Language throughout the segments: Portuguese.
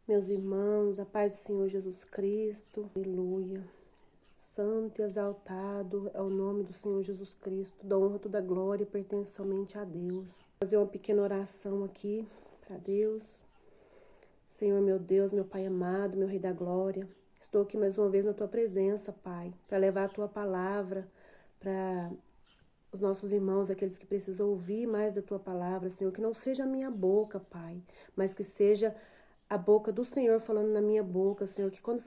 Meus irmãos, a paz do Senhor Jesus Cristo, aleluia. Santo e exaltado é o nome do Senhor Jesus Cristo, da honra, toda a glória pertence somente a Deus. Vou fazer uma pequena oração aqui para Deus. Senhor, meu Deus, meu Pai amado, meu Rei da Glória, estou aqui mais uma vez na Tua presença, Pai, para levar a Tua palavra para os nossos irmãos, aqueles que precisam ouvir mais da Tua palavra, Senhor, que não seja a minha boca, Pai, mas que seja a boca do Senhor falando na minha boca, Senhor, que quando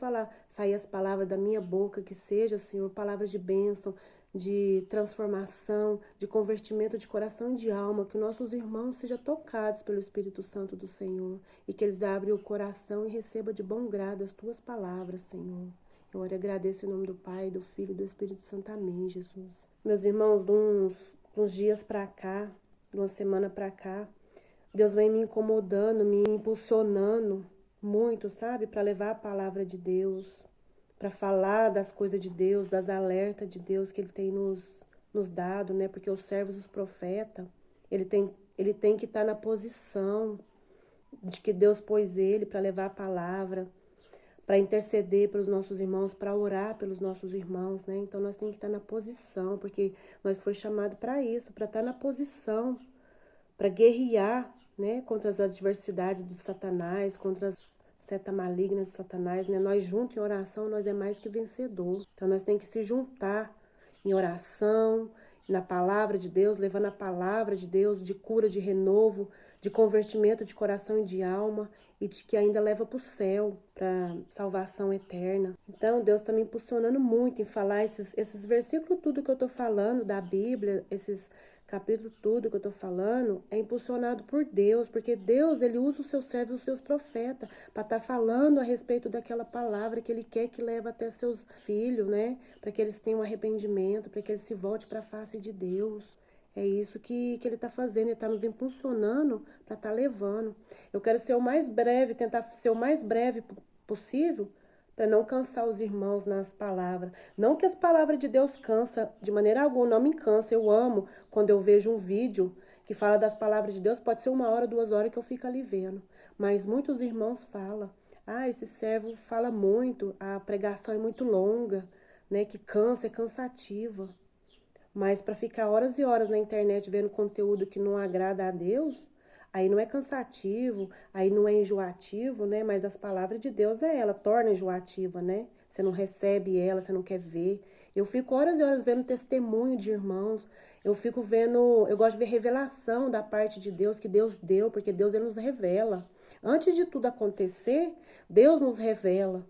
sair as palavras da minha boca, que seja, Senhor, palavras de bênção, de transformação, de convertimento de coração e de alma, que nossos irmãos sejam tocados pelo Espírito Santo do Senhor e que eles abram o coração e recebam de bom grado as Tuas palavras, Senhor. Eu oro e agradeço em nome do Pai, do Filho e do Espírito Santo. Amém, Jesus. Meus irmãos, de uns dias pra cá, de uma semana pra cá, Deus vem me incomodando, me impulsionando muito, sabe? Para levar a palavra de Deus, para falar das coisas de Deus, das alertas de Deus que Ele tem nos dado, né? Porque os servos, os profetas, ele tem que estar na posição de que Deus pôs ele para levar a palavra, para interceder pelos nossos irmãos, para orar pelos nossos irmãos, né? Então nós temos que estar na posição, porque nós foi chamado para isso, para estar na posição, para guerrear, né, contra as adversidades do Satanás, contra as setas malignas de Satanás, né? Nós juntos em oração, nós é mais que vencedor. Então nós temos que se juntar em oração, na palavra de Deus, levando a palavra de Deus de cura, de renovo, de convertimento de coração e de alma e de que ainda leva para o céu, para salvação eterna. Então Deus está me impulsionando muito em falar esses versículos, tudo que eu estou falando da Bíblia, esses capítulo tudo que eu tô falando é impulsionado por Deus, porque Deus, ele usa os seus servos, os seus profetas, para estar falando a respeito daquela palavra que ele quer que leve até seus filhos, né? Para que eles tenham arrependimento, para que eles se voltem para a face de Deus. É isso que ele está fazendo, ele está nos impulsionando para estar levando. Eu quero ser o mais breve, tentar ser o mais breve possível, para não cansar os irmãos nas palavras. Não que as palavras de Deus cansa, de maneira alguma, não me cansa. Eu amo quando eu vejo um vídeo que fala das palavras de Deus, pode ser 1 hora, 2 horas que eu fico ali vendo. Mas muitos irmãos falam, esse servo fala muito, a pregação é muito longa, né, que cansa, é cansativa. Mas para ficar horas e horas na internet vendo conteúdo que não agrada a Deus, aí não é cansativo, aí não é enjoativo, né? Mas as palavras de Deus ela torna enjoativa, né? Você não recebe ela, você não quer ver. Eu fico horas e horas vendo testemunho de irmãos. Eu gosto de ver revelação da parte de Deus, que Deus deu, porque Deus ele nos revela. Antes de tudo acontecer, Deus nos revela,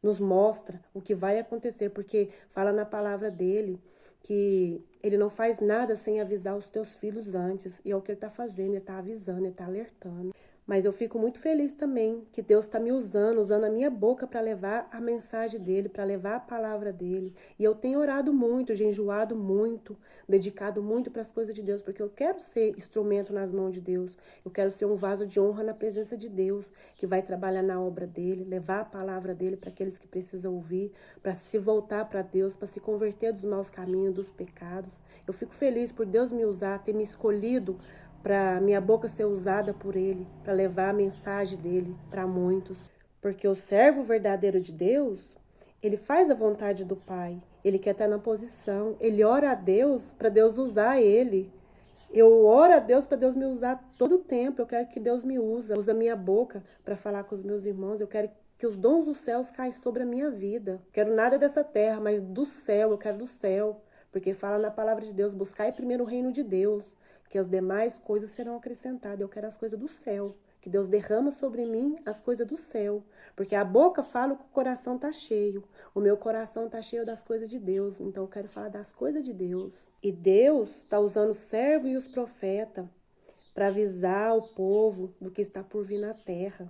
nos mostra o que vai acontecer, porque fala na palavra dele que ele não faz nada sem avisar os teus filhos antes. E é o que ele está fazendo, ele está avisando, ele está alertando. Mas eu fico muito feliz também que Deus está me usando a minha boca para levar a mensagem dele, para levar a palavra dele. E eu tenho orado muito, jejuado muito, dedicado muito para as coisas de Deus, porque eu quero ser instrumento nas mãos de Deus. Eu quero ser um vaso de honra na presença de Deus, que vai trabalhar na obra dele, levar a palavra dele para aqueles que precisam ouvir, para se voltar para Deus, para se converter dos maus caminhos, dos pecados. Eu fico feliz por Deus me usar, ter me escolhido para minha boca ser usada por ele, para levar a mensagem dele para muitos. Porque o servo verdadeiro de Deus, ele faz a vontade do Pai, ele quer estar na posição, ele ora a Deus para Deus usar ele. Eu oro a Deus para Deus me usar todo o tempo, eu quero que Deus me usa minha boca para falar com os meus irmãos, eu quero que os dons dos céus caem sobre a minha vida. Quero nada dessa terra, mas do céu, eu quero do céu. Porque fala na palavra de Deus, buscai primeiro o reino de Deus, que as demais coisas serão acrescentadas. Eu quero as coisas do céu, que Deus derrama sobre mim as coisas do céu. Porque a boca fala que o coração está cheio. O meu coração está cheio das coisas de Deus. Então eu quero falar das coisas de Deus. E Deus está usando o servo e os profetas para avisar o povo do que está por vir na terra.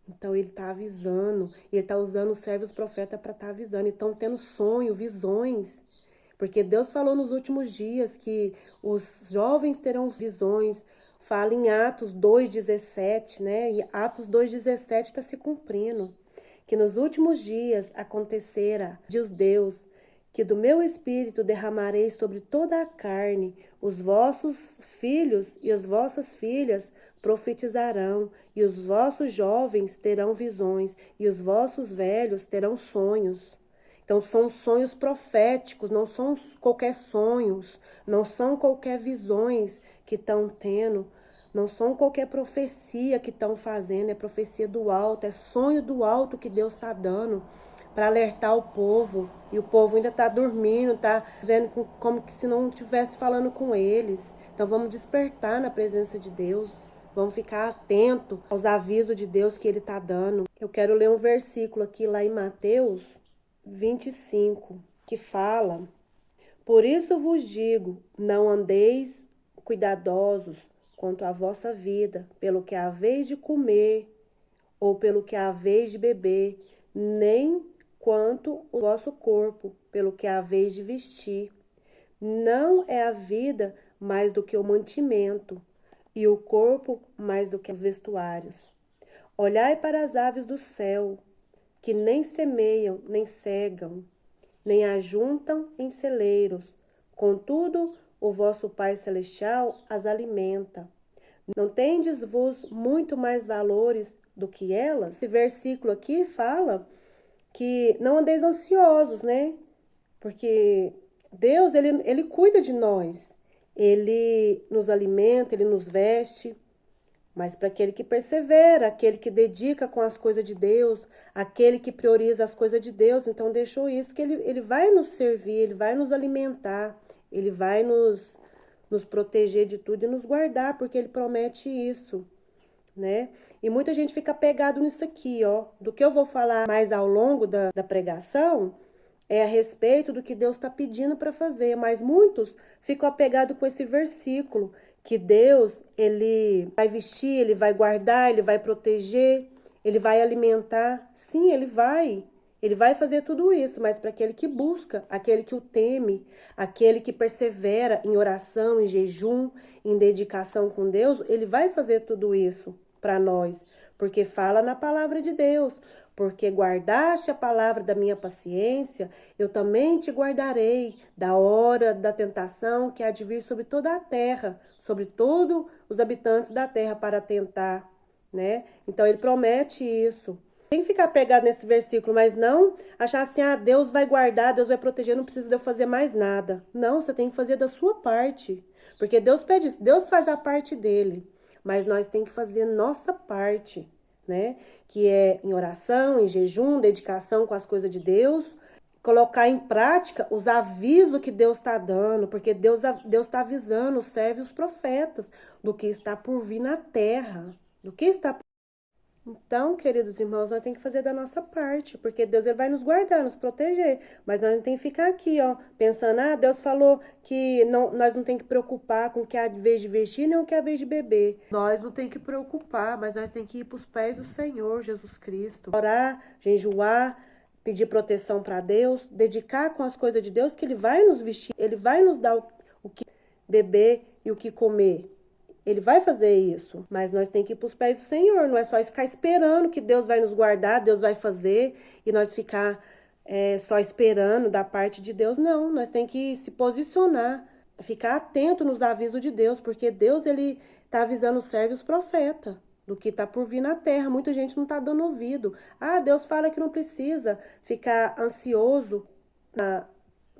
Então ele está avisando, ele está usando os servos e os profetas para estar avisando. Então tendo sonho, visões. Porque Deus falou nos últimos dias que os jovens terão visões. Fala em Atos 2,17, né? E Atos 2,17 está se cumprindo. Que nos últimos dias acontecerá, diz Deus, que do meu espírito derramarei sobre toda a carne. Os vossos filhos e as vossas filhas profetizarão, e os vossos jovens terão visões, e os vossos velhos terão sonhos. Então, são sonhos proféticos, não são qualquer sonhos, não são qualquer visões que estão tendo, não são qualquer profecia que estão fazendo, é profecia do alto, é sonho do alto que Deus está dando para alertar o povo. E o povo ainda está dormindo, está dizendo como que se não estivesse falando com eles. Então, vamos despertar na presença de Deus. Vamos ficar atento aos avisos de Deus que Ele está dando. Eu quero ler um versículo aqui lá em Mateus 25, que fala: Por isso vos digo, não andeis cuidadosos quanto à vossa vida, pelo que haveis de comer, ou pelo que haveis de beber, nem quanto o vosso corpo, pelo que haveis de vestir. Não é a vida mais do que o mantimento, e o corpo mais do que os vestuários. Olhai para as aves do céu, que nem semeiam, nem cegam, nem ajuntam em celeiros. Contudo, o vosso Pai Celestial as alimenta. Não tendes vos muito mais valores do que elas? Esse versículo aqui fala que não andeis ansiosos, né? Porque Deus, ele cuida de nós. Ele nos alimenta, Ele nos veste. Mas para aquele que persevera, aquele que dedica com as coisas de Deus, aquele que prioriza as coisas de Deus, então deixou isso, que ele vai nos servir, Ele vai nos alimentar, Ele vai nos proteger de tudo e nos guardar, porque Ele promete isso, né? E muita gente fica pegado nisso aqui, ó. Do que eu vou falar mais ao longo da pregação é a respeito do que Deus está pedindo para fazer, mas muitos ficam apegados com esse versículo, que Deus, Ele vai vestir, Ele vai guardar, Ele vai proteger, Ele vai alimentar. Sim, Ele vai fazer tudo isso, mas para aquele que busca, aquele que o teme, aquele que persevera em oração, em jejum, em dedicação com Deus, Ele vai fazer tudo isso para nós, porque fala na palavra de Deus. Porque guardaste a palavra da minha paciência, eu também te guardarei da hora da tentação que há de vir sobre toda a terra, sobre todos os habitantes da terra para tentar, né? Então, Ele promete isso. Tem que ficar pegado nesse versículo, mas não achar assim, Deus vai guardar, Deus vai proteger, não precisa de eu fazer mais nada. Não, você tem que fazer da sua parte, porque Deus pede isso, Deus faz a parte dele, mas nós temos que fazer nossa parte, né? Que é em oração, em jejum, dedicação com as coisas de Deus, colocar em prática os avisos que Deus está dando, porque Deus está avisando os servos e os profetas do que está por vir na terra, do que está por... Então, queridos irmãos, nós temos que fazer da nossa parte, porque Deus ele vai nos guardar, nos proteger, mas nós não temos que ficar aqui, ó, pensando, Deus falou que nós não temos que preocupar com o que há de vez de vestir, nem o que há de vez de beber. Nós não temos que preocupar, mas nós temos que ir para os pés do Senhor Jesus Cristo, orar, jejuar, pedir proteção para Deus, dedicar com as coisas de Deus, que Ele vai nos vestir, Ele vai nos dar o que beber e o que comer. Ele vai fazer isso, mas nós temos que ir para os pés do Senhor, não é só ficar esperando que Deus vai nos guardar, Deus vai fazer, e nós ficar só esperando da parte de Deus, não, nós temos que se posicionar, ficar atento nos avisos de Deus, porque Deus, Ele está avisando os servos e os profetas do que está por vir na terra, muita gente não está dando ouvido, Deus fala que não precisa ficar ansioso na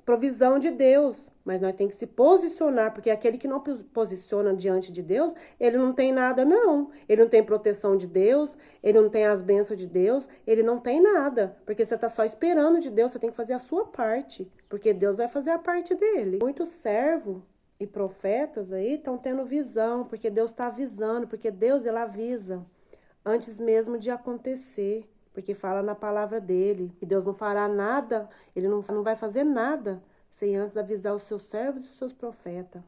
provisão de Deus, mas nós temos que se posicionar, porque aquele que não posiciona diante de Deus, ele não tem nada, não. Ele não tem proteção de Deus, ele não tem as bênçãos de Deus, ele não tem nada, porque você está só esperando de Deus, você tem que fazer a sua parte, porque Deus vai fazer a parte dele. Muitos servos e profetas aí estão tendo visão, porque Deus está avisando, porque Deus, ele avisa antes mesmo de acontecer, porque fala na palavra dele, que Deus não fará nada, ele não vai fazer nada sem antes avisar os seus servos e os seus profetas.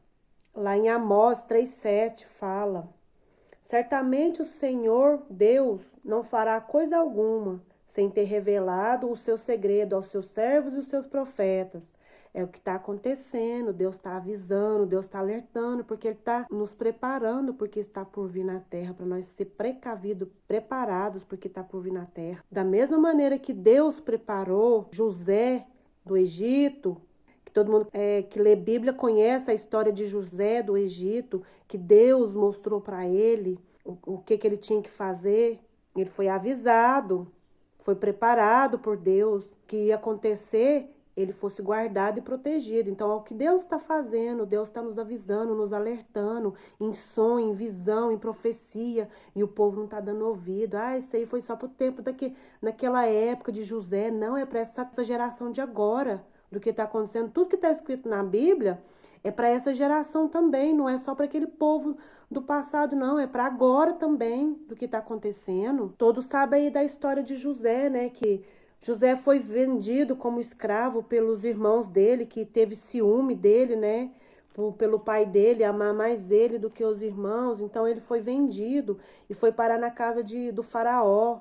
Lá em Amós 3,7 fala: certamente o Senhor Deus não fará coisa alguma sem ter revelado o seu segredo aos seus servos e os seus profetas. É o que está acontecendo, Deus está avisando, Deus está alertando, porque Ele está nos preparando porque está por vir na terra, para nós ser precavidos, preparados porque está por vir na terra. Da mesma maneira que Deus preparou José do Egito, que todo mundo que lê Bíblia conhece a história de José do Egito, que Deus mostrou para ele o que que ele tinha que fazer. Ele foi avisado, foi preparado por Deus que ia acontecer, ele fosse guardado e protegido. Então, é o que Deus está fazendo, Deus está nos avisando, nos alertando, em sonho, em visão, em profecia, e o povo não está dando ouvido. Ah, isso aí foi só para o tempo naquela época de José. Não, é para essa geração de agora, do que está acontecendo. Tudo que está escrito na Bíblia é para essa geração também, não é só para aquele povo do passado, não, é para agora também, do que está acontecendo. Todos sabem aí da história de José, né, que José foi vendido como escravo pelos irmãos dele, que teve ciúme dele, né? Pelo pai dele, amar mais ele do que os irmãos. Então ele foi vendido e foi parar na casa do faraó.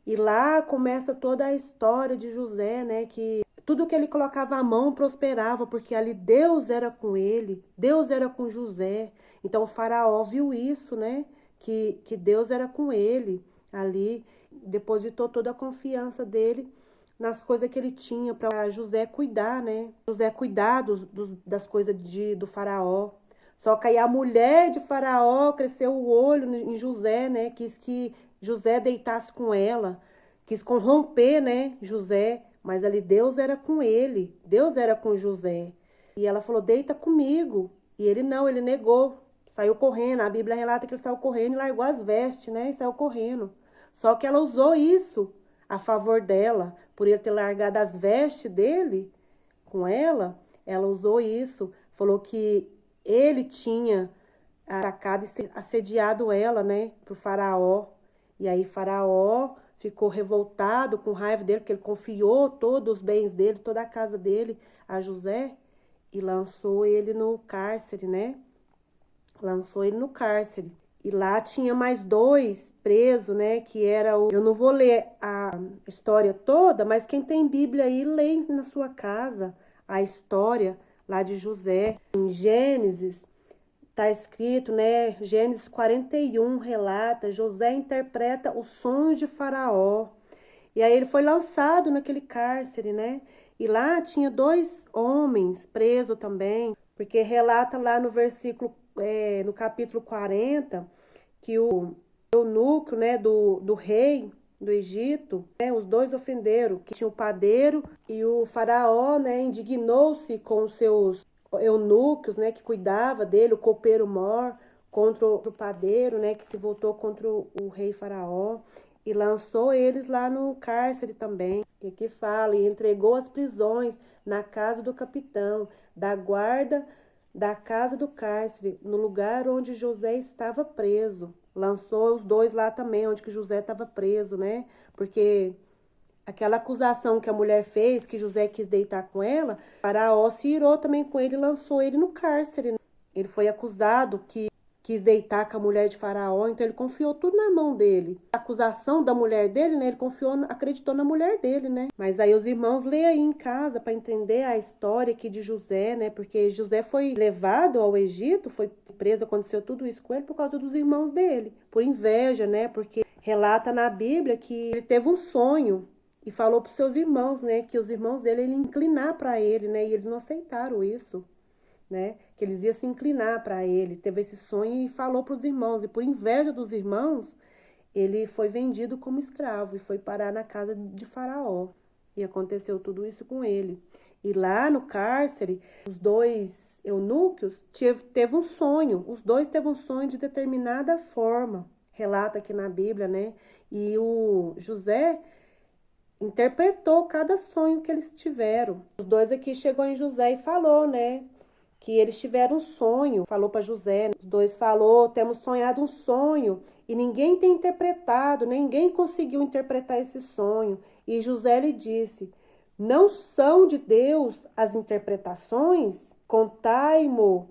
E lá começa toda a história de José, né? Que tudo que ele colocava a mão prosperava, porque ali Deus era com ele, Deus era com José. Então o faraó viu isso, né? Que Deus era com ele ali, depositou toda a confiança dele nas coisas que ele tinha para José cuidar, né? José cuidar das coisas do faraó. Só que aí a mulher de faraó cresceu o olho em José, né? Quis que José deitasse com ela. Quis corromper, né, José. Mas ali Deus era com ele. Deus era com José. E ela falou, deita comigo. E ele não, ele negou. Saiu correndo. A Bíblia relata que ele saiu correndo e largou as vestes, né? E saiu correndo. Só que ela usou isso a favor dela, por ele ter largado as vestes dele com ela usou isso, falou que ele tinha atacado e assediado ela, né, pro faraó. E aí faraó ficou revoltado, com raiva dele, porque ele confiou todos os bens dele, toda a casa dele a José e lançou ele no cárcere, né? Lançou ele no cárcere. E lá tinha mais 2 presos, né? Que era o... Eu não vou ler a história toda, mas quem tem Bíblia aí, lê na sua casa a história lá de José. Em Gênesis, tá escrito, né? Gênesis 41 relata, José interpreta os sonhos de Faraó. E aí ele foi lançado naquele cárcere, né? E lá tinha 2 homens presos também, porque relata lá no versículo no capítulo 40, que o eunuco, né, do rei do Egito, né, os 2 ofenderam, que tinha o padeiro e o faraó, né, indignou-se com os seus eunucos, né, que cuidava dele, o copeiro-mor, contra o padeiro, né, que se voltou contra o rei faraó e lançou eles lá no cárcere também. E aqui fala, e entregou as prisões na casa do capitão, da guarda da casa do cárcere, no lugar onde José estava preso. Lançou os 2 lá também, onde que José estava preso, né? Porque aquela acusação que a mulher fez, que José quis deitar com ela, Faraó se irou também com ele e lançou ele no cárcere. Ele foi acusado que quis deitar com a mulher de Faraó, então ele confiou tudo na mão dele. A acusação da mulher dele, né? Ele acreditou na mulher dele, né? Mas aí os irmãos lêem aí em casa para entender a história aqui de José, né? Porque José foi levado ao Egito, foi preso, aconteceu tudo isso com ele por causa dos irmãos dele, por inveja, né? Porque relata na Bíblia que ele teve um sonho e falou para os seus irmãos, né? Que os irmãos dele iam inclinar para ele, né? E eles não aceitaram isso. Né? Que eles iam se inclinar para ele, teve esse sonho e falou para os irmãos, e por inveja dos irmãos, ele foi vendido como escravo e foi parar na casa de Faraó, e aconteceu tudo isso com ele. E lá no cárcere, os 2 eunucos teve um sonho, os 2 teve um sonho de determinada forma, relata aqui na Bíblia, né? E o José interpretou cada sonho que eles tiveram. Os 2 aqui chegou em José e falou, né? Que eles tiveram um sonho, falou para José, os 2 falou, temos sonhado um sonho, e ninguém tem interpretado, ninguém conseguiu interpretar esse sonho. E José lhe disse, não são de Deus as interpretações? Contai-mo,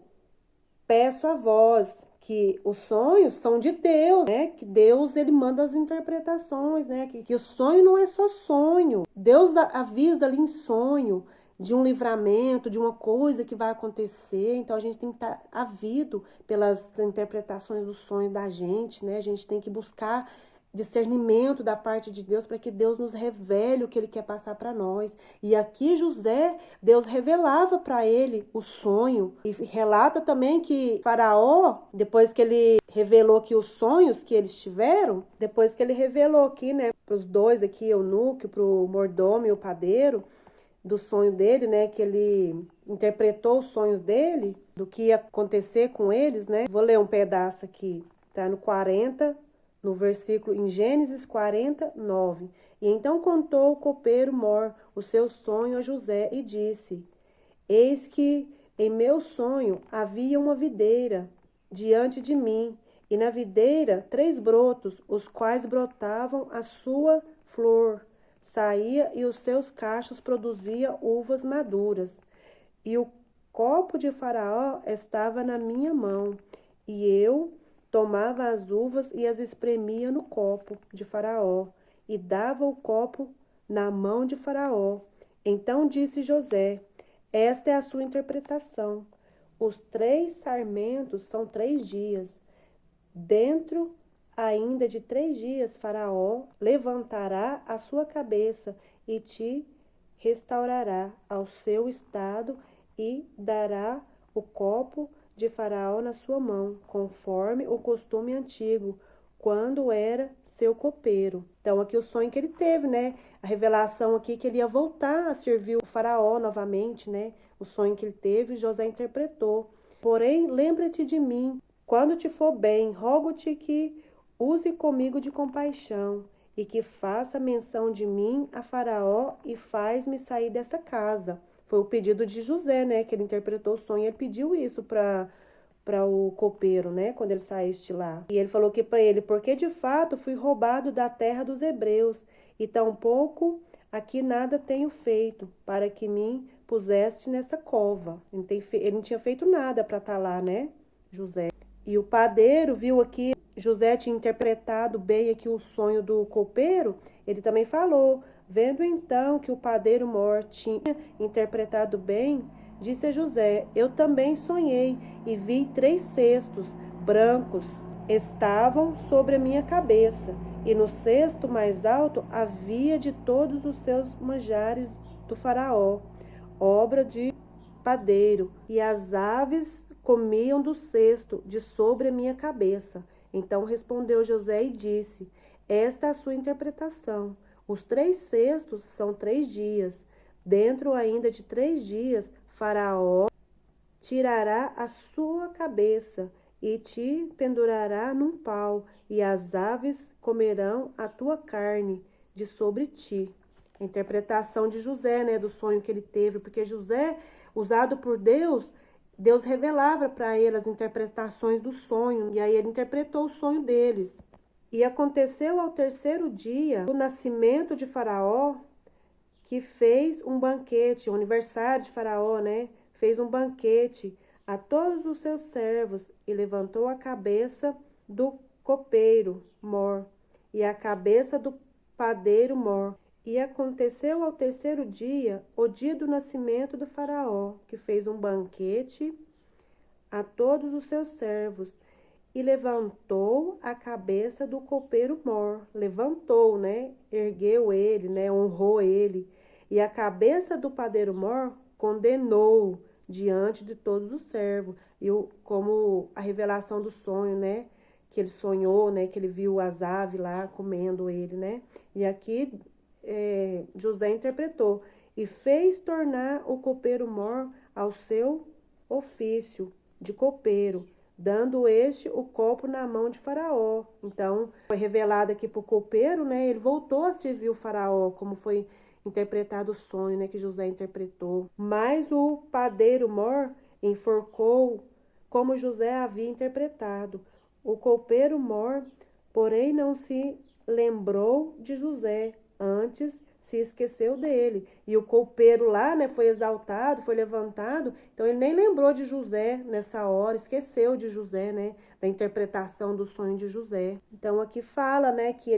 peço a vós, que os sonhos são de Deus, né? Que Deus, ele manda as interpretações, né? Que o sonho não é só sonho, Deus avisa ali em sonho, de um livramento, de uma coisa que vai acontecer. Então a gente tem que estar ávido pelas interpretações do sonho da gente, né? A gente tem que buscar discernimento da parte de Deus para que Deus nos revele o que Ele quer passar para nós. E aqui José, Deus revelava para ele o sonho. E relata também que Faraó, depois que ele revelou aqui os sonhos que eles tiveram, depois que ele revelou aqui, né, para os dois aqui, eunuco, para o mordomo e o padeiro, do sonho dele, né, que ele interpretou os sonhos dele, do que ia acontecer com eles, né. Vou ler um pedaço aqui, tá no 40, no versículo, em Gênesis 49. E então contou o copeiro Mor o seu sonho a José e disse: Eis que em meu sonho havia uma videira diante de mim, e na videira 3 brotos, os quais brotavam a sua flor, saía e os seus cachos produzia uvas maduras. E o copo de Faraó estava na minha mão, e eu tomava as uvas e as espremia no copo de Faraó, e dava o copo na mão de Faraó. Então disse José: Esta é a sua interpretação. Os 3 sarmentos são 3 dias. Dentro ainda de 3 dias, Faraó levantará a sua cabeça e te restaurará ao seu estado e dará o copo de Faraó na sua mão, conforme o costume antigo, quando era seu copeiro. Então, aqui o sonho que ele teve, né? A revelação aqui que ele ia voltar a servir o Faraó novamente, né? O sonho que ele teve, José interpretou. Porém, lembra-te de mim, quando te for bem, rogo-te que use comigo de compaixão, e que faça menção de mim a Faraó e faz-me sair dessa casa. Foi o pedido de José, né? Que ele interpretou o sonho, ele pediu isso para o copeiro, né? Quando ele saíste lá. E ele falou que para ele, porque de fato fui roubado da terra dos hebreus, e tampouco aqui nada tenho feito, para que me puseste nessa cova. Ele não tinha feito nada para estar lá, né? José. E o padeiro viu aqui, José tinha interpretado bem aqui o sonho do copeiro, ele também falou, vendo então que o padeiro Mor tinha interpretado bem, disse a José: Eu também sonhei e vi 3 cestos brancos estavam sobre a minha cabeça, e no cesto mais alto havia de todos os seus manjares do Faraó, obra de padeiro, e as aves comiam do cesto de sobre a minha cabeça. Então respondeu José e disse: Esta é a sua interpretação. Os 3 cestos são 3 dias. Dentro ainda de 3 dias, Faraó tirará a sua cabeça e te pendurará num pau, e as aves comerão a tua carne de sobre ti. A interpretação de José, né, do sonho que ele teve, porque José, usado por Deus, Deus revelava para ele as interpretações do sonho, e aí ele interpretou o sonho deles. E aconteceu ao 3º dia do nascimento de Faraó, que fez um banquete, o aniversário de Faraó, né? Fez um banquete a todos os seus servos e levantou a cabeça do copeiro Mor e a cabeça do padeiro Mor. E aconteceu ao 3º dia, o dia do nascimento do Faraó, que fez um banquete a todos os seus servos e levantou a cabeça do copeiro Mor. Levantou, né? Ergueu ele, né? Honrou ele. E a cabeça do padeiro Mor condenou diante de todos os servos. E como a revelação do sonho, né? Que ele sonhou, né? Que ele viu as aves lá comendo ele, né? E aqui José interpretou: e fez tornar o copeiro Mor ao seu ofício de copeiro, dando este o copo na mão de Faraó. Então, foi revelado aqui para o copeiro, né? Ele voltou a servir o Faraó, como foi interpretado o sonho, né? Que José interpretou. Mas o padeiro Mor enforcou, como José havia interpretado. O copeiro Mor, porém, não se lembrou de José, antes se esqueceu dele. E o copeiro lá, né, foi exaltado, foi levantado, então ele nem lembrou de José nessa hora, esqueceu de José, né, da interpretação do sonho de José. Então aqui fala, né, que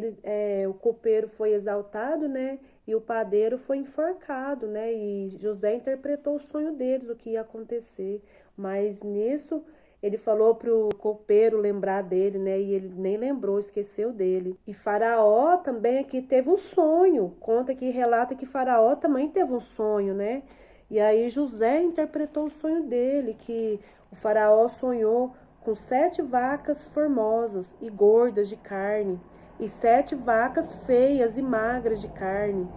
o copeiro foi exaltado, né, e o padeiro foi enforcado, né, e José interpretou o sonho deles, o que ia acontecer. Mas nisso ele falou pro copeiro lembrar dele, né? E ele nem lembrou, esqueceu dele. E Faraó também aqui teve um sonho. Conta que relata que Faraó também teve um sonho, né? E aí José interpretou o sonho dele, que o Faraó sonhou com 7 vacas formosas e gordas de carne, e 7 vacas feias e magras de carne,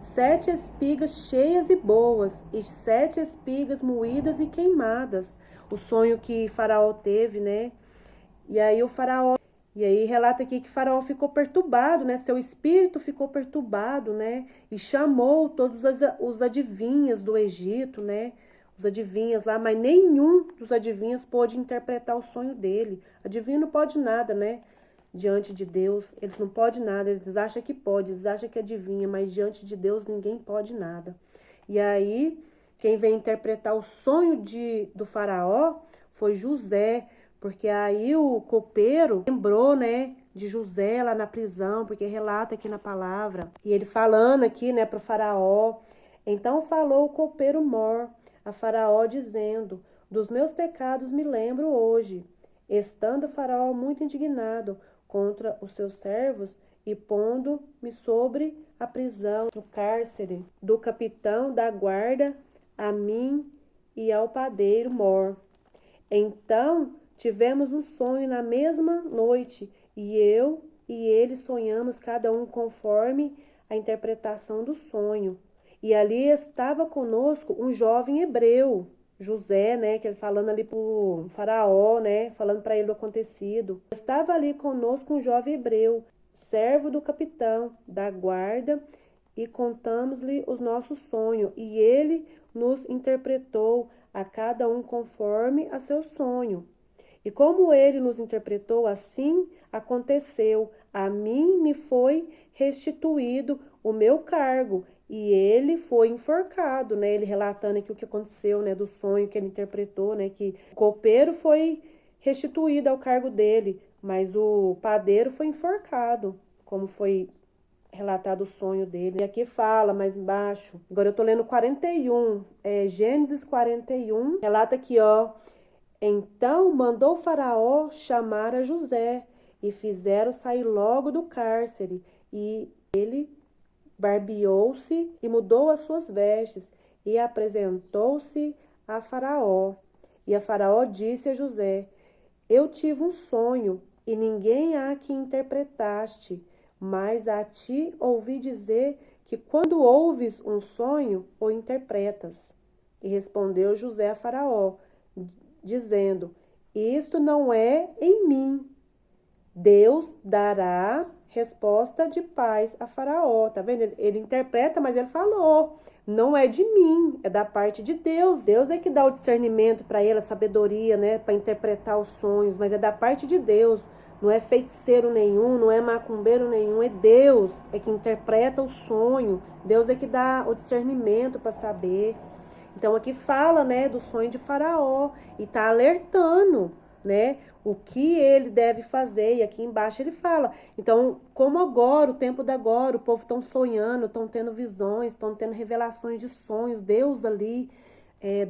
7 espigas cheias e boas, e 7 espigas moídas e queimadas. O sonho que Faraó teve, né? E aí relata aqui que Faraó ficou perturbado, né? Seu espírito ficou perturbado, né? E chamou todos os adivinhas do Egito, né? Os adivinhas lá, mas nenhum dos adivinhos pôde interpretar o sonho dele. Adivinho não pode nada, né? Diante de Deus, eles não podem nada, eles acham que pode, eles acham que adivinha, mas diante de Deus ninguém pode nada. E aí, quem veio interpretar o sonho do faraó foi José, porque aí o copeiro lembrou, né, de José lá na prisão, porque relata aqui na palavra. E ele falando aqui, né, para o faraó. Então falou o copeiro mor a Faraó, dizendo: dos meus pecados me lembro hoje. Estando o Faraó muito indignado contra os seus servos e pondo-me sobre a prisão, no cárcere, do capitão da guarda, a mim e ao padeiro mor. Então tivemos um sonho na mesma noite, e eu e ele sonhamos cada um conforme a interpretação do sonho. E ali estava conosco um jovem hebreu, José, né, que ele falando ali pro faraó, né, falando para ele o acontecido. Estava ali conosco um jovem hebreu, servo do capitão da guarda, e contamos-lhe os nossos sonhos, e ele nos interpretou a cada um conforme a seu sonho. E como ele nos interpretou, assim aconteceu. A mim me foi restituído o meu cargo, e ele foi enforcado, né? Ele relatando aqui o que aconteceu, né? Do sonho que ele interpretou, né? Que o copeiro foi restituído ao cargo dele, mas o padeiro foi enforcado, como foi relatado o sonho dele. E aqui fala mais embaixo. Agora eu tô lendo 41, Gênesis 41. Relata aqui, ó. Então mandou o faraó chamar a José e fizeram sair logo do cárcere, e ele barbeou-se e mudou as suas vestes e apresentou-se a Faraó. E a Faraó disse a José: eu tive um sonho e ninguém há que interpretaste, mas a ti ouvi dizer que quando ouves um sonho, o interpretas. E respondeu José a Faraó, dizendo: isto não é em mim. Deus dará resposta de paz a Faraó, tá vendo? Ele interpreta, mas ele falou: não é de mim, é da parte de Deus. Deus é que dá o discernimento para ele, a sabedoria, né, para interpretar os sonhos, mas é da parte de Deus. Não é feiticeiro nenhum, não é macumbeiro nenhum, é Deus é que interpreta o sonho. Deus é que dá o discernimento para saber. Então aqui fala, né, do sonho de Faraó e tá alertando, né, o que ele deve fazer. E aqui embaixo ele fala: então, como agora, o tempo da agora, o povo estão sonhando, estão tendo visões, estão tendo revelações de sonhos, Deus ali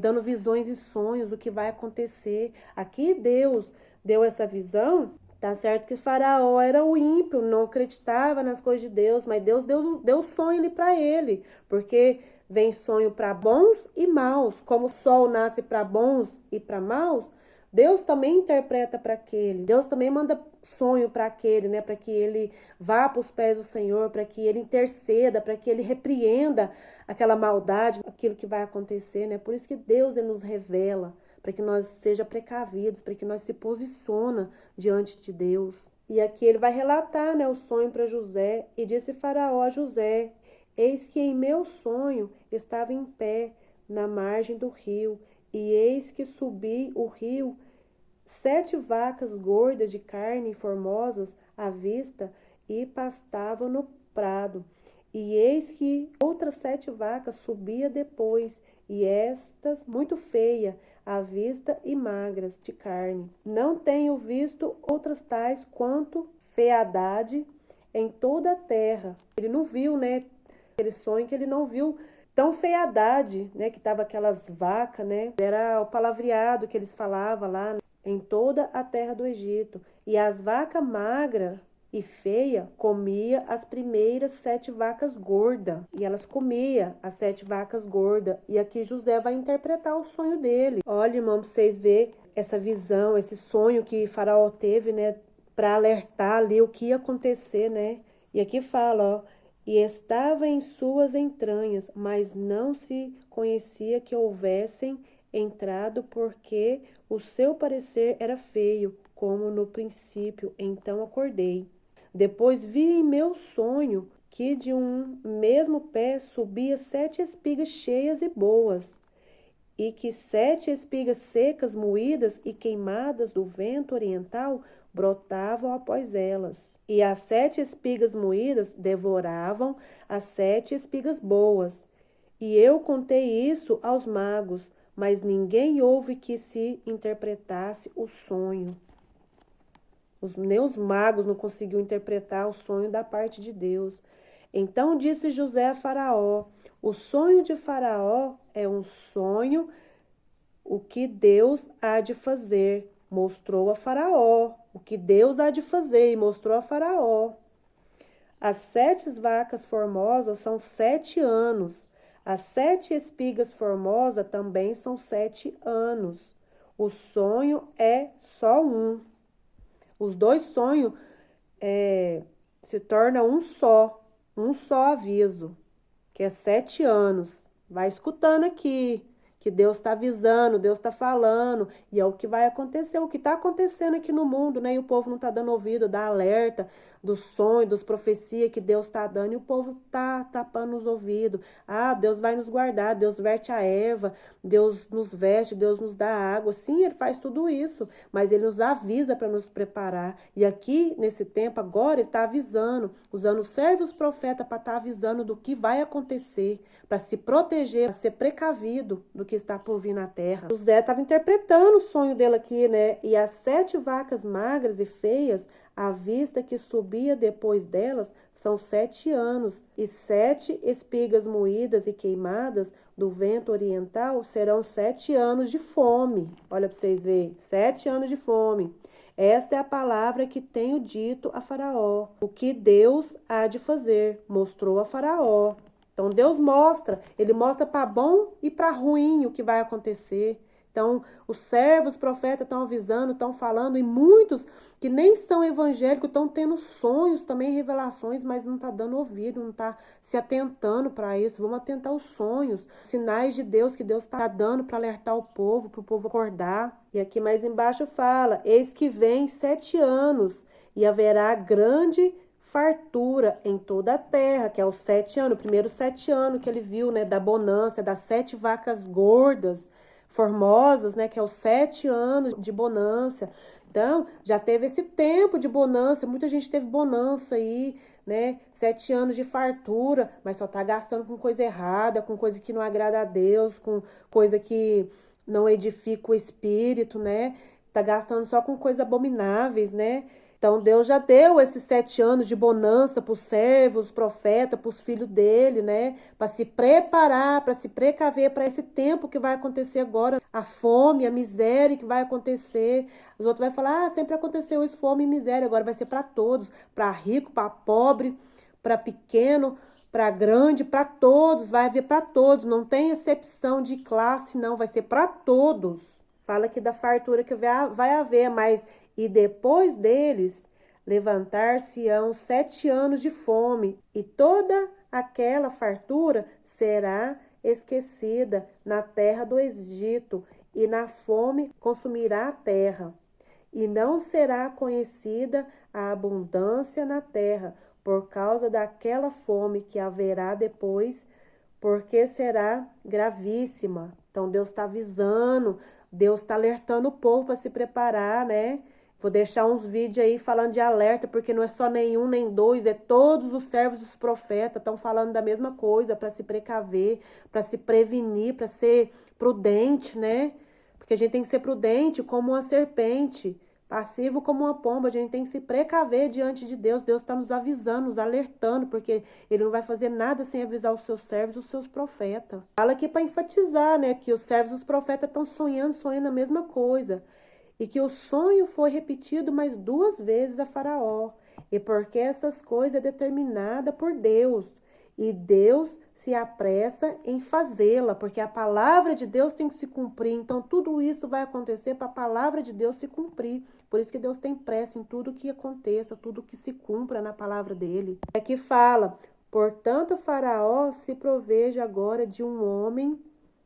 dando visões e sonhos do que vai acontecer. Aqui Deus deu essa visão. Tá certo que Faraó era o ímpio, não acreditava nas coisas de Deus, mas Deus deu sonho ali para ele, porque vem sonho para bons e maus. Como o sol nasce para bons e para maus, Deus também interpreta para aquele. Deus também manda sonho para aquele, né? Para que ele vá para os pés do Senhor, para que ele interceda, para que ele repreenda aquela maldade, aquilo que vai acontecer, né? Por isso que Deus ele nos revela, para que nós seja precavidos, para que nós se posiciona diante de Deus. E aqui ele vai relatar, né, o sonho para José. E disse Faraó a José: eis que em meu sonho estava em pé na margem do rio, e eis que subi o rio, 7 vacas gordas de carne e formosas à vista, e pastavam no prado. E eis que outras 7 vacas subia depois, e estas muito feias à vista e magras de carne. Não tenho visto outras tais quanto feadade em toda a terra. Ele não viu, né, aquele sonho que ele não viu tão feiadade, né, que tava aquelas vacas, né? Era o palavreado que eles falavam lá, né? em toda a terra do Egito. E as vacas magras e feia comia as primeiras 7 vacas gordas. E elas comiam as 7 vacas gordas. E aqui José vai interpretar o sonho dele. Olha, irmão, pra vocês verem essa visão, esse sonho que Faraó teve, né? Para alertar ali o que ia acontecer, né? E aqui fala, ó. E estava em suas entranhas, mas não se conhecia que houvessem entrado, porque o seu parecer era feio, como no princípio. Então acordei. Depois vi em meu sonho que de um mesmo pé subia 7 espigas cheias e boas, e que 7 espigas secas, moídas e queimadas do vento oriental brotavam após elas. E as 7 espigas moídas devoravam as 7 espigas boas. E eu contei isso aos magos, mas ninguém houve que se interpretasse o sonho. Nem os magos não conseguiram interpretar o sonho da parte de Deus. Então disse José a Faraó: o sonho de Faraó é um sonho, o que Deus há de fazer. Mostrou a Faraó o que Deus há de fazer e mostrou a Faraó. As 7 vacas formosas são 7 anos. As 7 espigas formosas também são 7 anos. O sonho é só um. Os 2 sonhos se tornam um só aviso, que é 7 anos. Vai escutando aqui, que Deus está avisando, Deus está falando, e é o que vai acontecer, o que está acontecendo aqui no mundo, né? E o povo não está dando ouvido, dá alerta dos sonhos, das profecias que Deus está dando, e o povo está tapando os ouvidos. Ah, Deus vai nos guardar, Deus verte a erva, Deus nos veste, Deus nos dá água. Sim, Ele faz tudo isso, mas Ele nos avisa para nos preparar. E aqui, nesse tempo, agora, Ele está avisando, usando os servos profetas para estar avisando do que vai acontecer, para se proteger, para ser precavido do que está por vir na terra. José estava interpretando o sonho dele aqui, né? E as 7 vacas magras e feias, à vista que subia depois delas, são 7 anos. E 7 espigas moídas e queimadas do vento oriental serão 7 anos de fome. Olha para vocês verem, 7 anos de fome. Esta é a palavra que tenho dito a Faraó. O que Deus há de fazer, mostrou a Faraó. Então Deus mostra, Ele mostra para bom e para ruim o que vai acontecer. Então os servos, os profetas estão avisando, estão falando, e muitos que nem são evangélicos estão tendo sonhos também, revelações, mas não está dando ouvido, não está se atentando para isso. Vamos atentar aos sonhos, sinais de Deus que Deus está dando para alertar o povo, para o povo acordar. E aqui mais embaixo fala, eis que vem 7 anos e haverá grande fartura em toda a terra, que é os 7 anos, o primeiro 7 anos que ele viu, né, da bonança, das 7 vacas gordas, formosas, né, que é os 7 anos de bonança. Então, já teve esse tempo de bonança, muita gente teve bonança aí, né, 7 anos de fartura, mas só tá gastando com coisa errada, com coisa que não agrada a Deus, com coisa que não edifica o espírito, né, tá gastando só com coisas abomináveis, né. Então, Deus já deu esses 7 anos de bonança para os servos, profetas, para os filhos dele, né? Para se preparar, para se precaver para esse tempo que vai acontecer agora. A fome, a miséria que vai acontecer. Os outros vão falar, sempre aconteceu isso, fome e miséria. Agora vai ser para todos, para rico, para pobre, para pequeno, para grande, para todos. Vai haver para todos, não tem exceção de classe, não. Vai ser para todos. Fala aqui da fartura que vai haver, mas... E depois deles levantar-se-ão 7 anos de fome, e toda aquela fartura será esquecida na terra do Egito, e na fome consumirá a terra. E não será conhecida a abundância na terra, por causa daquela fome que haverá depois, porque será gravíssima. Então Deus está avisando, Deus está alertando o povo para se preparar, né? Vou deixar uns vídeos aí falando de alerta, porque não é só nenhum, nem dois, é todos os servos dos profetas estão falando da mesma coisa, para se precaver, para se prevenir, para ser prudente, né? Porque a gente tem que ser prudente como uma serpente, passivo como uma pomba, a gente tem que se precaver diante de Deus. Deus está nos avisando, nos alertando, porque Ele não vai fazer nada sem avisar os seus servos, os seus profetas. Fala aqui para enfatizar, né? Que os servos dos profetas estão sonhando a mesma coisa. e que o sonho foi repetido mais 2 vezes a Faraó, e porque essas coisas é determinada por Deus, e Deus se apressa em fazê-la, porque a palavra de Deus tem que se cumprir. Então, tudo isso vai acontecer para a palavra de Deus se cumprir. Por isso que Deus tem pressa em tudo que aconteça, tudo que se cumpra na palavra dele. Aqui fala, portanto, Faraó se proveja agora de um homem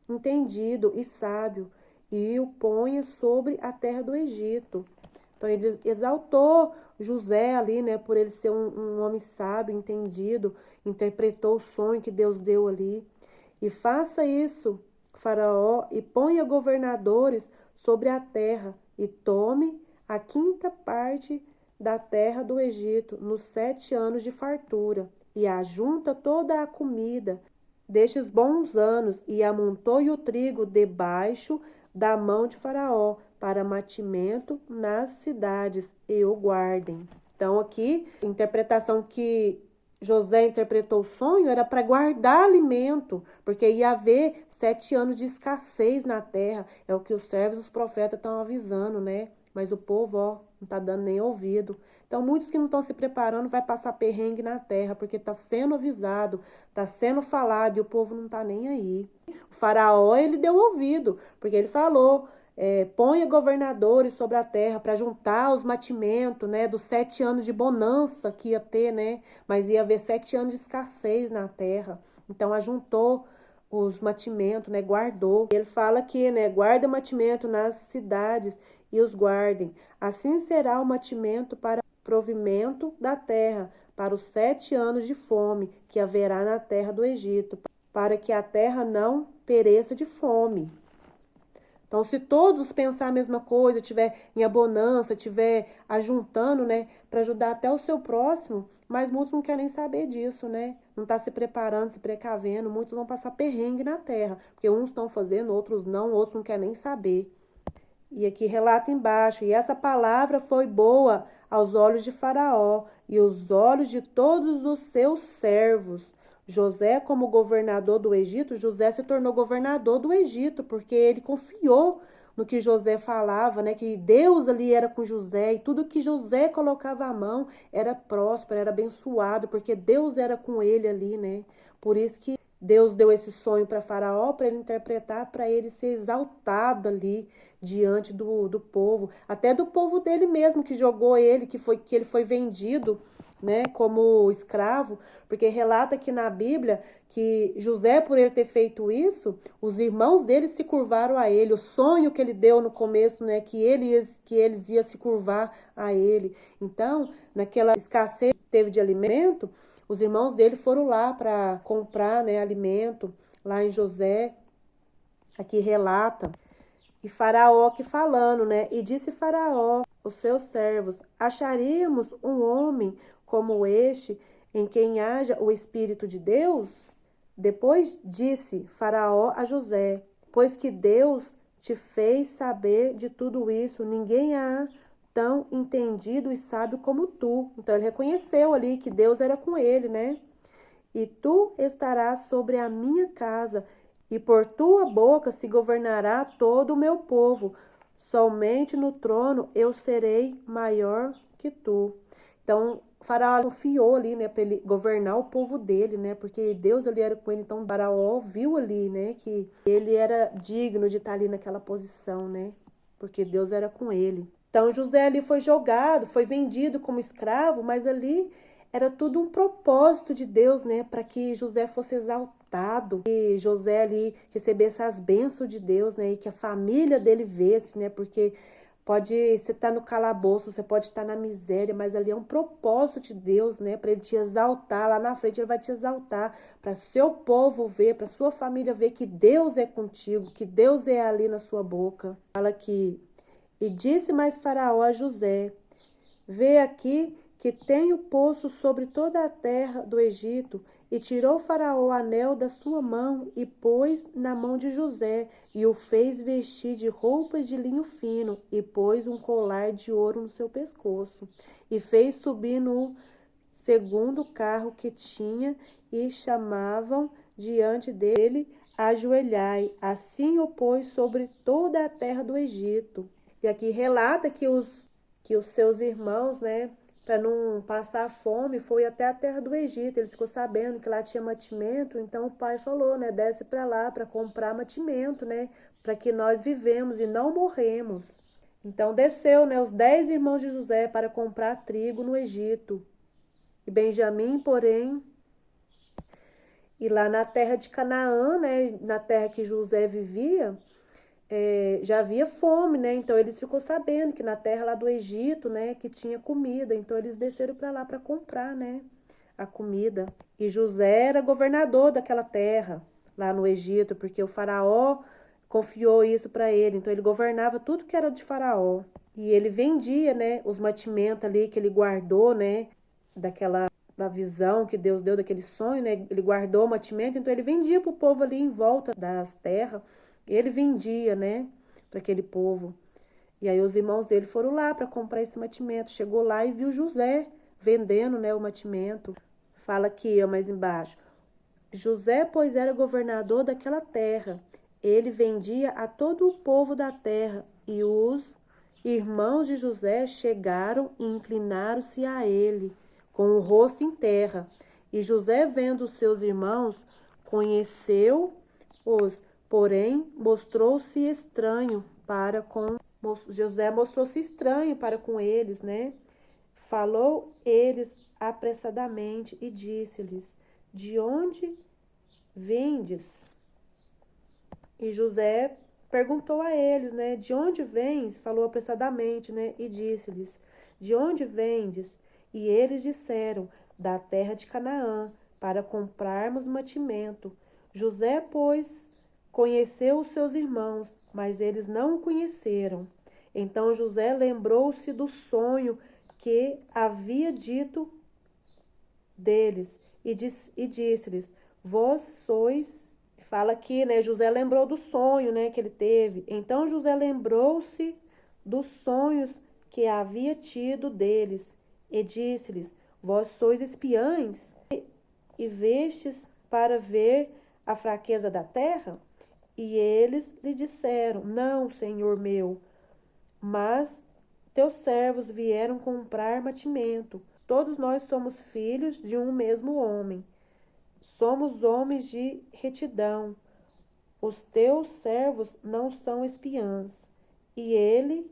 entendido e sábio, e o ponha sobre a terra do Egito. Então, ele exaltou José ali, né, por ele ser um homem sábio, entendido, interpretou o sonho que Deus deu ali. E faça isso, Faraó, e ponha governadores sobre a terra, e tome a 5ª parte da terra do Egito, nos 7 anos de fartura, e ajunta toda a comida destes bons anos, e amontoe o trigo debaixo da mão de Faraó, para mantimento nas cidades, e o guardem. Então, aqui, a interpretação que José interpretou o sonho era para guardar alimento, porque ia haver 7 anos de escassez na terra. É o que os servos dos profetas estão avisando, né? Mas o povo, ó, não está dando nem ouvido. Então, muitos que não estão se preparando vai passar perrengue na terra, porque está sendo avisado, está sendo falado, e o povo não está nem aí. O faraó, ele deu ouvido, porque ele falou, ponha governadores sobre a terra para juntar os mantimentos, né, dos 7 anos de bonança que ia ter, né, mas ia haver 7 anos de escassez na terra. Então, ajuntou os mantimentos, né, guardou. Ele fala aqui, né, guarda mantimento nas cidades e os guardem. Assim será o mantimento para provimento da terra, para os 7 anos de fome que haverá na terra do Egito, para que a terra não pereça de fome. Então, se todos pensar a mesma coisa, tiver em abonança, tiver ajuntando, né, para ajudar até o seu próximo, mas muitos não querem nem saber disso, né? Não está se preparando, se precavendo, muitos vão passar perrengue na terra, porque uns estão fazendo, outros não querem nem saber. E aqui relata embaixo, e essa palavra foi boa aos olhos de Faraó e os olhos de todos os seus servos. José, como governador do Egito, José se tornou governador do Egito, porque ele confiou no que José falava, né? Que Deus ali era com José, e tudo que José colocava à mão era próspero, era abençoado, porque Deus era com ele ali, né? Por isso que Deus deu esse sonho para Faraó, para ele interpretar, para ele ser exaltado ali diante do povo, até do povo dele mesmo, que jogou ele, que ele foi vendido, né, como escravo, porque relata aqui na Bíblia que José, por ele ter feito isso, os irmãos dele se curvaram a ele, o sonho que ele deu no começo, né, que eles iam se curvar a ele. Então, naquela escassez que teve de alimento, os irmãos dele foram lá para comprar, né, alimento, lá em José, aqui relata. E Faraó aqui falando, né, e disse Faraó, os seus servos, acharíamos um homem como este, em quem haja o Espírito de Deus? Depois disse Faraó a José, pois que Deus te fez saber de tudo isso, ninguém há tão entendido e sábio como tu. Então ele reconheceu ali que Deus era com ele, né? E tu estarás sobre a minha casa, e por tua boca se governará todo o meu povo. Somente no trono eu serei maior que tu. Então, Faraó confiou ali, né, para ele governar o povo dele, né, porque Deus ali era com ele. Então, Faraó viu ali, né, que ele era digno de estar ali naquela posição, né, porque Deus era com ele. Então, José ali foi jogado, foi vendido como escravo, mas ali era tudo um propósito de Deus, né, para que José fosse exaltado, e José ali recebesse as bênçãos de Deus, né, e que a família dele vesse, né, porque você estar no calabouço, você pode estar na miséria, mas ali é um propósito de Deus, né, para ele te exaltar, lá na frente ele vai te exaltar, para seu povo ver, para sua família ver que Deus é contigo, que Deus é ali na sua boca. Fala aqui, e disse mais Faraó a José, vê aqui que tenho posto sobre toda a terra do Egito. E tirou Faraó o anel da sua mão e pôs na mão de José, e o fez vestir de roupas de linho fino, e pôs um colar de ouro no seu pescoço, e fez subir no segundo carro que tinha, e chamavam diante dele, ajoelhai. Assim o pôs sobre toda a terra do Egito. E aqui relata que os seus irmãos, né, para não passar fome, foi até a terra do Egito. Eles ficou sabendo que lá tinha mantimento, então o pai falou, né, desce para lá para comprar mantimento, né, para que nós vivemos e não morremos. Então desceu, né, os 10 irmãos de José para comprar trigo no Egito. E Benjamim, porém, e lá na terra de Canaã, né, na terra que José vivia, já havia fome, né? Então eles ficou sabendo que na terra lá do Egito, né, que tinha comida. Então eles desceram para lá para comprar, né, a comida. E José era governador daquela terra lá no Egito, porque o faraó confiou isso para ele. Então ele governava tudo que era de faraó. E ele vendia, né, os mantimentos ali que ele guardou, né, da visão que Deus deu daquele sonho, né? Ele guardou o mantimento, então ele vendia para o povo ali em volta das terras. Ele vendia, né, para aquele povo. E aí os irmãos dele foram lá para comprar esse mantimento. Chegou lá e viu José vendendo, né, o mantimento. Fala aqui, ó, mais embaixo. José, pois, era governador daquela terra. Ele vendia a todo o povo da terra. E os irmãos de José chegaram e inclinaram-se a ele, com o rosto em terra. E José, vendo os seus irmãos, conheceu-os, porém mostrou-se estranho para com José mostrou-se estranho para com eles, né? Falou eles apressadamente e disse-lhes: de onde vendes? E José perguntou a eles, né? De onde vens? Falou apressadamente, né? E disse-lhes: de onde vendes? E eles disseram: da terra de Canaã, para comprarmos mantimento. José, pois, conheceu os seus irmãos, mas eles não o conheceram. Então José lembrou-se do sonho que havia dito deles e disse-lhes: vós sois. Fala aqui, né? José lembrou do sonho, né, que ele teve. Então José lembrou-se dos sonhos que havia tido deles e disse-lhes: vós sois espiães e vestes para ver a fraqueza da terra? E eles lhe disseram: não, senhor meu, mas teus servos vieram comprar mantimento. Todos nós somos filhos de um mesmo homem. Somos homens de retidão. Os teus servos não são espiãs. E ele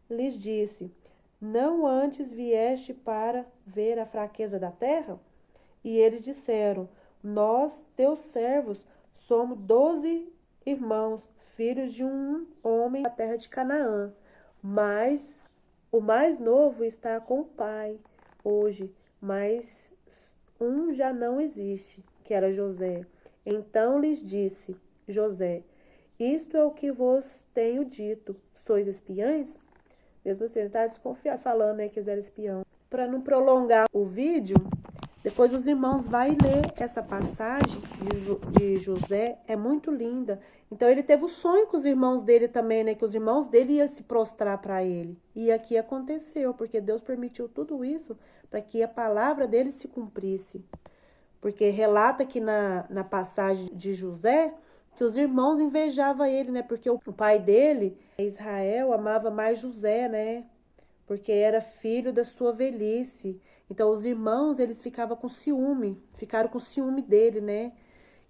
lhes disse: não antes vieste para ver a fraqueza da terra? E eles disseram: nós, teus servos, somos 12 irmãos, filhos de um homem da terra de Canaã. Mas o mais novo está com o pai hoje, mas um já não existe, que era José. Então lhes disse José: isto é o que vos tenho dito. Sois espiães? Mesmo assim, ele está desconfiado, falando, né, que eles eram espião. Para não prolongar o vídeo, depois os irmãos vão ler essa passagem de José, é muito linda. Então ele teve o sonho com os irmãos dele também, né? Que os irmãos dele iam se prostrar para ele. E aqui aconteceu, porque Deus permitiu tudo isso para que a palavra dele se cumprisse. Porque relata aqui na passagem de José que os irmãos invejavam ele, né? Porque o pai dele, Israel, amava mais José, né? Porque era filho da sua velhice. Então os irmãos, eles ficaram com ciúme dele, né?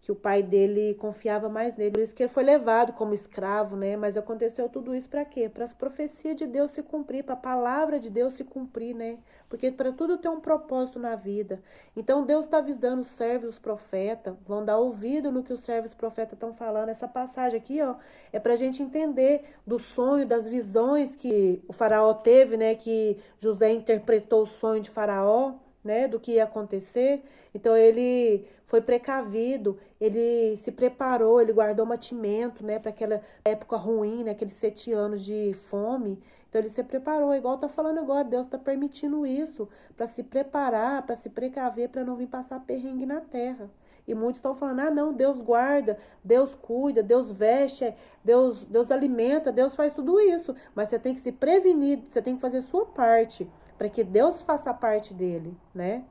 Que o pai dele confiava mais nele. Por isso que ele foi levado como escravo, né? Mas aconteceu tudo isso para quê? Para as profecias de Deus se cumprir, para a palavra de Deus se cumprir, né? Porque para tudo tem um propósito na vida. Então Deus está avisando os servos, os profetas, vão dar ouvido no que os servos e profetas estão falando. Essa passagem aqui, ó, é para a gente entender do sonho, das visões que o faraó teve, né? Que José interpretou o sonho de faraó, né, do que ia acontecer. Então ele foi precavido, ele se preparou, ele guardou mantimento, né, para aquela época ruim, né, aqueles 7 anos de fome. Então ele se preparou, igual tá falando agora, Deus tá permitindo isso para se preparar, para se precaver, para não vir passar perrengue na terra. E muitos estão falando: ah, não, Deus guarda, Deus cuida, Deus veste, Deus alimenta, Deus faz tudo isso. Mas você tem que se prevenir, você tem que fazer a sua parte, para que Deus faça a parte dele, né?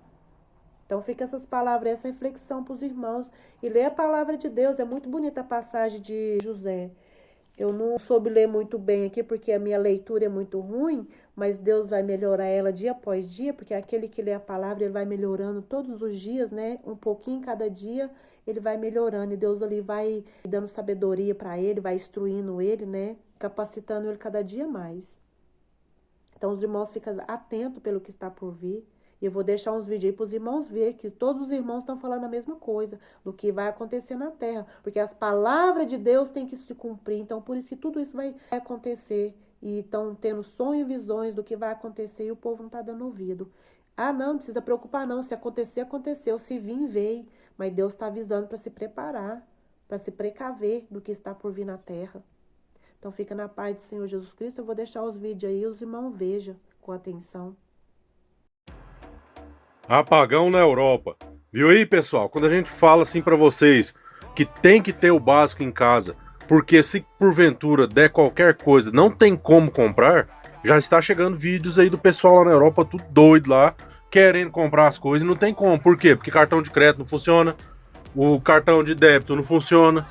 Então fica essas palavras, essa reflexão para os irmãos. E ler a palavra de Deus, é muito bonita a passagem de José. Eu não soube ler muito bem aqui porque a minha leitura é muito ruim, mas Deus vai melhorar ela dia após dia, porque aquele que lê a palavra, ele vai melhorando todos os dias, né? Um pouquinho cada dia, ele vai melhorando e Deus ali vai dando sabedoria para ele, vai instruindo ele, né? Capacitando ele cada dia mais. Então os irmãos ficam atentos pelo que está por vir. E eu vou deixar uns vídeos aí para os irmãos verem que todos os irmãos estão falando a mesma coisa, do que vai acontecer na terra. Porque as palavras de Deus têm que se cumprir. Então, por isso que tudo isso vai acontecer. E estão tendo sonhos e visões do que vai acontecer e o povo não está dando ouvido. Ah, não precisa preocupar não. Se acontecer, aconteceu. Se vir, veio. Mas Deus está avisando para se preparar, para se precaver do que está por vir na terra. Então, fica na paz do Senhor Jesus Cristo. Eu vou deixar os vídeos aí, os irmãos vejam com atenção. Apagão na Europa. Viu aí, pessoal? Quando a gente fala assim pra vocês que tem que ter o básico em casa, porque se porventura der qualquer coisa, não tem como comprar, já está chegando vídeos aí do pessoal lá na Europa, tudo doido lá, querendo comprar as coisas e não tem como. Por quê? Porque cartão de crédito não funciona, o cartão de débito não funciona,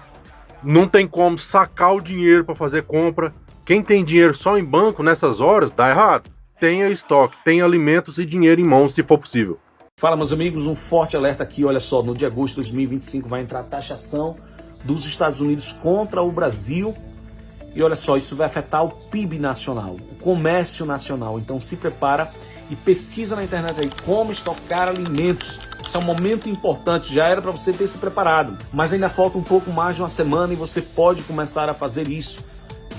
não tem como sacar o dinheiro para fazer compra. Quem tem dinheiro só em banco nessas horas, dá errado. Tenha estoque, tenha alimentos e dinheiro em mãos, se for possível. Fala, meus amigos, um forte alerta aqui. Olha só, no dia de agosto de 2025 vai entrar a taxação dos Estados Unidos contra o Brasil. E olha só, isso vai afetar o PIB nacional, o comércio nacional. Então se prepara e pesquisa na internet aí como estocar alimentos. Esse é um momento importante, já era para você ter se preparado. Mas ainda falta um pouco mais de uma semana e você pode começar a fazer isso.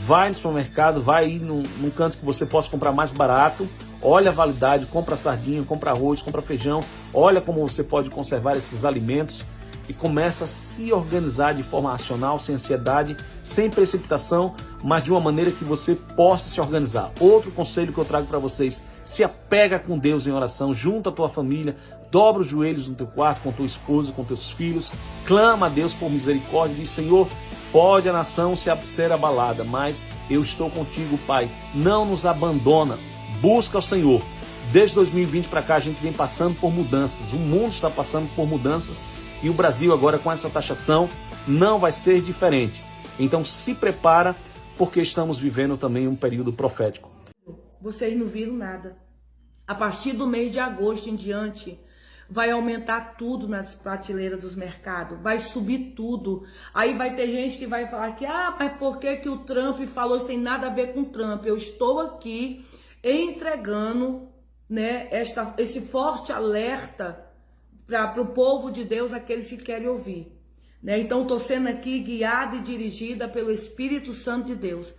Vai no supermercado, vai aí num canto que você possa comprar mais barato. Olha a validade, compra sardinha, compra arroz, compra feijão. Olha como você pode conservar esses alimentos e começa a se organizar de forma racional, sem ansiedade, sem precipitação, mas de uma maneira que você possa se organizar. Outro conselho que eu trago para vocês: se apega com Deus em oração, junta a tua família, dobra os joelhos no teu quarto com tua esposa, com teus filhos, clama a Deus por misericórdia, diz: Senhor, pode a nação ser abalada, mas eu estou contigo, Pai, não nos abandona. Busca o Senhor. Desde 2020 para cá a gente vem passando por mudanças. O mundo está passando por mudanças e o Brasil agora com essa taxação não vai ser diferente. Então se prepara, porque estamos vivendo também um período profético. Vocês não viram nada. A partir do mês de agosto em diante, vai aumentar tudo nas prateleiras dos mercados, vai subir tudo. Aí vai ter gente que vai falar que, mas por que o Trump falou? Isso tem nada a ver com o Trump. Eu estou aqui entregando, né, esse forte alerta para o povo de Deus, aqueles que querem ouvir. Né? Então, estou sendo aqui guiada e dirigida pelo Espírito Santo de Deus.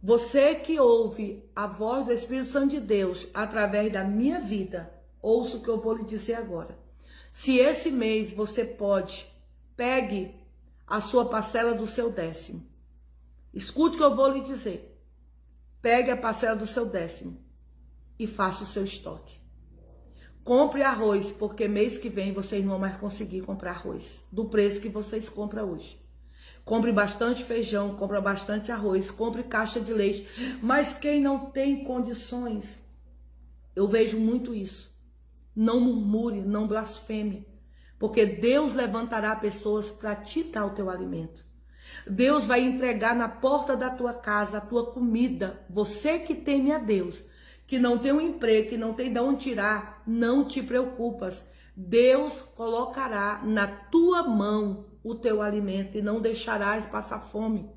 Você que ouve a voz do Espírito Santo de Deus através da minha vida, ouça o que eu vou lhe dizer agora. Se esse mês você pode, pegue a sua parcela do seu 10º. Escute o que eu vou lhe dizer. Pegue a parcela do seu 10º e faça o seu estoque. Compre arroz, porque mês que vem vocês não vão mais conseguir comprar arroz do preço que vocês compram hoje. Compre bastante feijão, compre bastante arroz, compre caixa de leite. Mas quem não tem condições, eu vejo muito isso. Não murmure, não blasfeme, porque Deus levantará pessoas para te dar o teu alimento. Deus vai entregar na porta da tua casa a tua comida. Você que teme a Deus, que não tem um emprego, que não tem de onde tirar, não te preocupas. Deus colocará na tua mão o teu alimento e não deixarás passar fome.